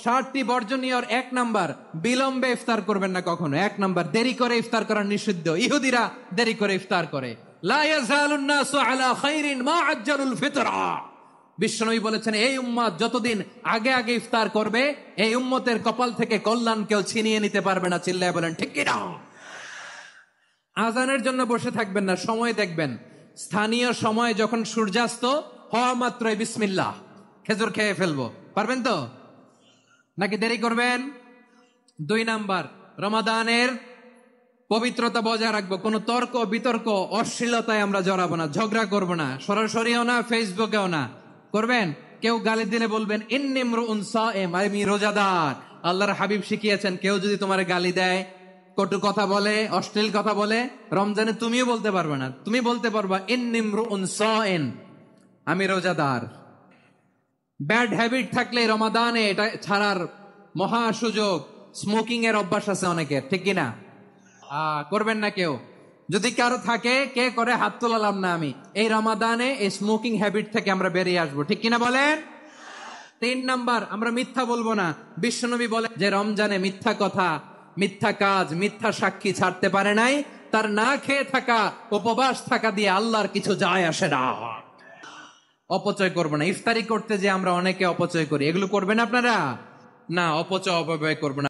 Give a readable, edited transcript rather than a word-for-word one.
60টি বর্জনীয় 1 নাম্বার, বিলম্বে ইফতার করবেন না কখনো। 1 নাম্বার, দেরি করে ইফতার করা নিষিদ্ধ। ইহুদিরা দেরি করে ইফতার করে। লা ইয়াজালুন নাসু আলা খাইরিন মা আজ্জালুল ফিতরা। বিশ্বনবী বলেছেন, এই উম্মত যতদিন আগে আগে ইফতার করবে, এই উম্মতের কপাল থেকে কল্যাণ কেউ ছিনিয়ে নিতে পারবে না। চিল্লায় বলেন ঠিক কি না? আজানের জন্য বসে থাকবেন না, সময় দেখবেন। স্থানীয় সময় যখন সূর্যাস্ত হওয়া মাত্রই বিসমিল্লাহ, খেজুর খেয়ে ফেলবো। পারবেন তো নাকি দেরি করবেন? 2 নাম্বার, রমাদানের পবিত্রতা বজায় রাখবো। কোনো তর্ক বিতর্ক অশ্লীলতায় আমরা জড়াবো না, ঝগড়া করবো না, সরাসরিও না, ফেসবুকেও না। করবেন কেউ গালি দিলে বলবেন ইন্নী ইমরুউন সায়েম, আমি রোজাদার। আল্লাহর হাবিব শিখিয়েছেন, কেউ যদি তোমার গালি দেয়, কটু কথা বলে, অশ্লীল কথা বলে, রমজানে তুমিও বলতে পারবে না। তুমি বলতে পারবা ইন্নী ইমরুউন সায়েম, আমি রোজাদার। ব্যাড হ্যাবিট থাকলে রমাদানে এটা ছাড়ার মহা সুযোগ। স্মোকিং এর অভ্যাস আছে অনেকের, ঠিক কিনা? করবেন না কেউ। যদি কারো থাকে, কে করে হাত তোলালাম না আমি। এই রমাদানে এই স্মোকিং হ্যাবিট থেকে আমরা বেরিয়ে আসবো, ঠিক কিনা বলেন? 3 নাম্বার, আমরা মিথ্যা বলবো না। বিশ্বনবী বলে যে রমজানে মিথ্যা কথা, মিথ্যা কাজ, মিথ্যা সাক্ষী ছাড়তে পারে নাই, তার না খেয়ে থাকা, উপবাস থাকা দিয়ে আল্লাহর কিছু যায় আসে না। অপচয় করবো না। ইফতারি করতে যে আমরা অনেকে অপচয় করি, এগুলো করবেন আপনারা না। অপচয় অপব্যয় করবো না।